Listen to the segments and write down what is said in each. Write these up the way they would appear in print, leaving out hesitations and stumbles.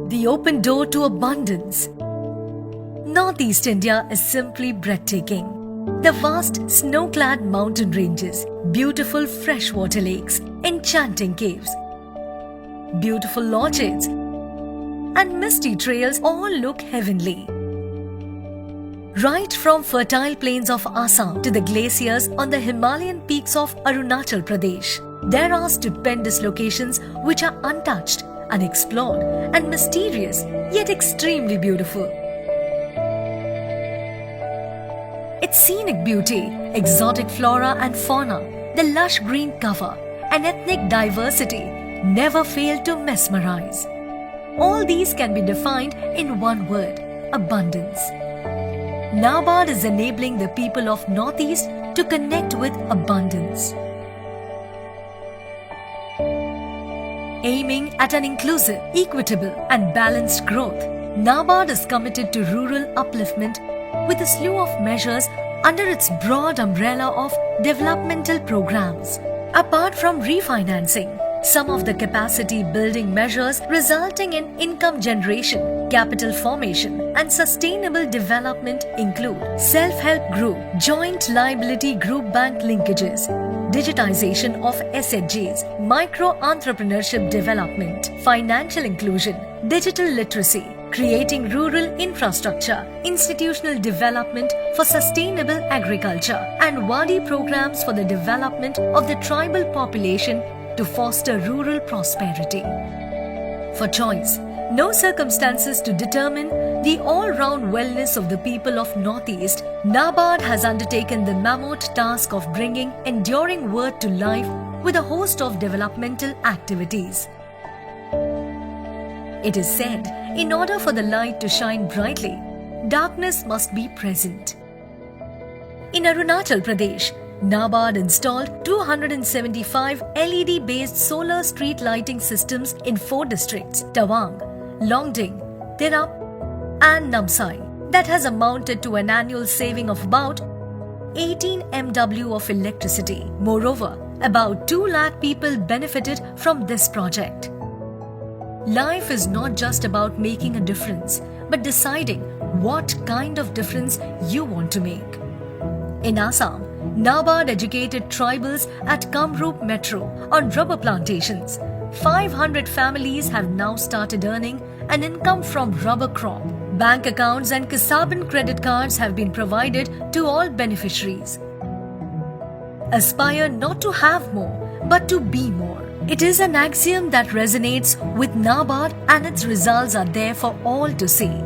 the open door to abundance. Northeast India is simply breathtaking. The vast snow-clad mountain ranges, beautiful freshwater lakes, enchanting caves, beautiful orchards, and misty trails all look heavenly. Right from fertile plains of Assam to the glaciers on the Himalayan peaks of Arunachal Pradesh, there are stupendous locations which are untouched, unexplored, and mysterious, yet extremely beautiful. Its scenic beauty, exotic flora and fauna, the lush green cover, and ethnic diversity never fail to mesmerize. All these can be defined in one word: abundance. NABARD is enabling the people of Northeast to connect with abundance. Aiming at an inclusive, equitable, and balanced growth, NABARD is committed to rural upliftment with a slew of measures under its broad umbrella of developmental programs. Apart from refinancing, some of the capacity building measures resulting in income generation, capital formation, and sustainable development include self-help group, joint liability group bank linkages, digitization of SHGs, micro-entrepreneurship development, financial inclusion, digital literacy, creating rural infrastructure, institutional development for sustainable agriculture, and WADI programs for the development of the tribal population to foster rural prosperity. For choice, no circumstances to determine the all-round wellness of the people of Northeast, NABARD has undertaken the mammoth task of bringing enduring word to life with a host of developmental activities. It is said, in order for the light to shine brightly, darkness must be present. In Arunachal Pradesh, NABARD installed 275 LED-based solar street lighting systems in 4 districts: Tawang, Longding, Tirap, and Namsai, that has amounted to an annual saving of about 18 MW of electricity. Moreover, about 2 lakh people benefited from this project. Life is not just about making a difference, but deciding what kind of difference you want to make. In Assam, NABARD educated tribals at Kamrup Metro on rubber plantations. 500 families have now started earning an income from rubber crop. Bank accounts and Kisaban credit cards have been provided to all beneficiaries. Aspire not to have more, but to be more. It is an axiom that resonates with NABARD, and its results are there for all to see.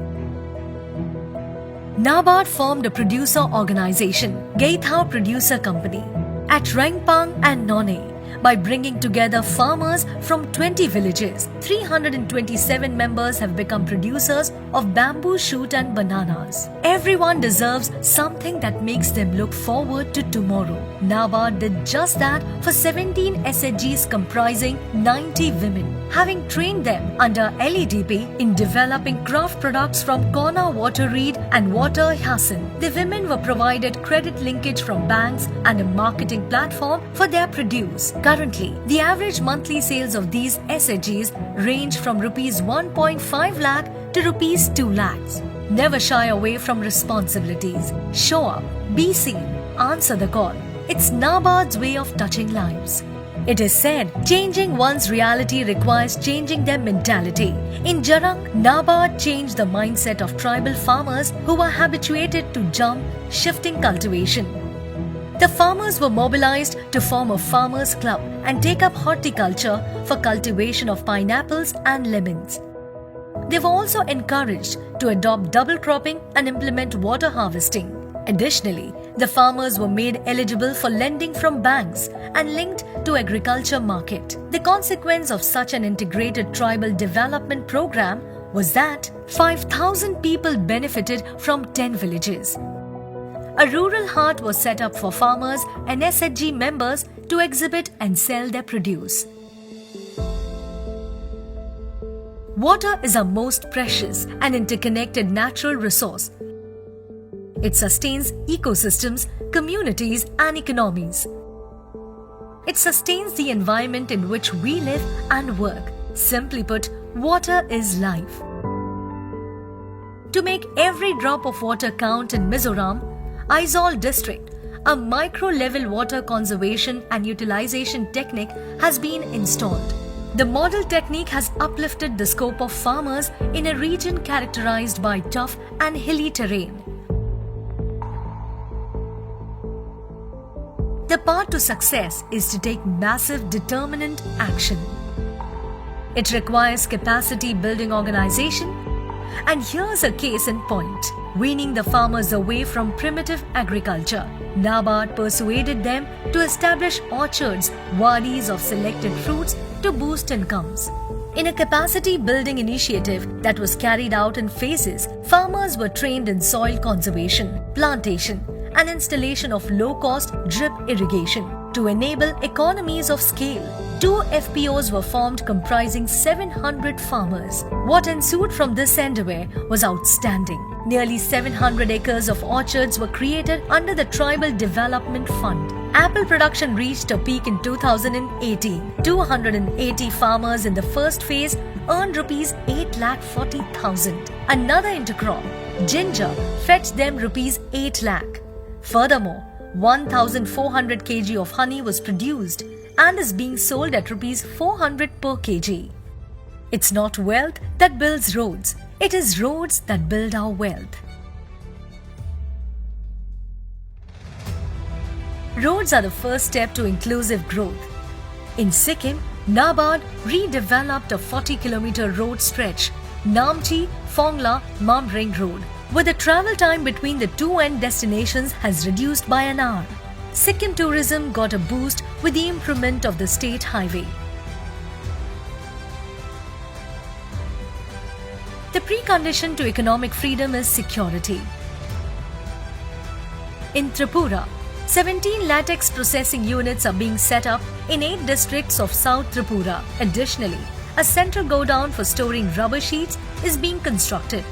NABARD formed a producer organization, Gaithao Producer Company, at Rengpang and Nonne by bringing together farmers from 20 villages. 327 members have become producers of bamboo shoot and bananas. Everyone deserves something that makes them look forward to tomorrow. NABARD did just that for 17 SHGs comprising 90 women, having trained them under LEDP in developing craft products from Kona water reed and water hyacinth. The women were provided credit linkage from banks and a marketing platform for their produce. Currently, the average monthly sales of these SHGs range from Rs 1.5 lakh to Rs 2 lakhs. Never shy away from responsibilities. Show up, be seen, answer the call. It's NABARD's way of touching lives. It is said, changing one's reality requires changing their mentality. In Jarang, NABARD changed the mindset of tribal farmers who were habituated to jump, shifting cultivation. The farmers were mobilized to form a farmers' club and take up horticulture for cultivation of pineapples and lemons. They were also encouraged to adopt double cropping and implement water harvesting. Additionally, the farmers were made eligible for lending from banks and linked to agriculture market. The consequence of such an integrated tribal development program was that 5,000 people benefited from 10 villages. A rural hut was set up for farmers and SHG members to exhibit and sell their produce. Water is our most precious and interconnected natural resource. It sustains ecosystems, communities, and economies. It sustains the environment in which we live and work. Simply put, water is life. To make every drop of water count in Mizoram, Aizawl district, a micro-level water conservation and utilization technique has been installed. The model technique has uplifted the scope of farmers in a region characterized by tough and hilly terrain. The path to success is to take massive determinant action. It requires capacity building organization, and here's a case in point. Weaning the farmers away from primitive agriculture, NABARD persuaded them to establish orchards, wadis of selected fruits to boost incomes. In a capacity building initiative that was carried out in phases, farmers were trained in soil conservation, plantation, and installation of low-cost drip irrigation. To enable economies of scale, 2 FPOs were formed comprising 700 farmers. What ensued from this endeavor was outstanding. Nearly 700 acres of orchards were created under the Tribal Development Fund. Apple production reached a peak in 2018. 280 farmers in the first phase earned Rs 8,40,000. Another intercrop, ginger, fetched them Rs 8 lakh. Furthermore, 1,400 kg of honey was produced and is being sold at Rs 400 per kg. It's not wealth that builds roads, it is roads that build our wealth. Roads are the first step to inclusive growth. In Sikkim, NABARD redeveloped a 40-kilometer road stretch, Namchi-Phongla-Mamring Road, where the travel time between the two end destinations has reduced by an hour. Sikkim tourism got a boost with the improvement of the state highway. The precondition to economic freedom is security. In Tripura, 17 latex processing units are being set up in 8 districts of South Tripura. Additionally, a central godown for storing rubber sheets is being constructed.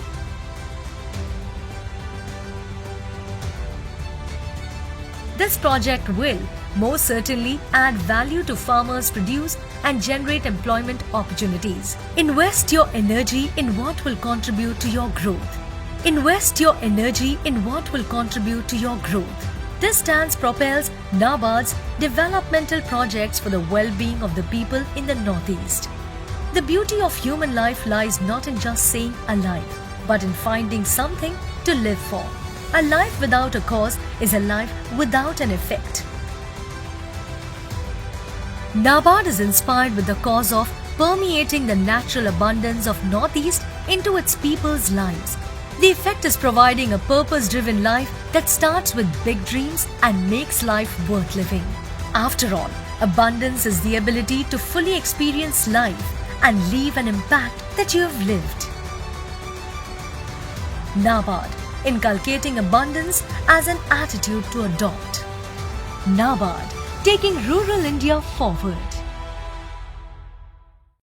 This project will most certainly add value to farmers' produce and generate employment opportunities. Invest your energy in what will contribute to your growth. Invest your energy in what will contribute to your growth. This stance propels NABARD's developmental projects for the well-being of the people in the Northeast. The beauty of human life lies not in just saying alive, but in finding something to live for. A life without a cause is a life without an effect. NABARD is inspired with the cause of permeating the natural abundance of Northeast into its people's lives. The effect is providing a purpose-driven life that starts with big dreams and makes life worth living. After all, abundance is the ability to fully experience life and leave an impact that you have lived. NABARD, inculcating abundance as an attitude to adopt. NABARD, taking rural India forward.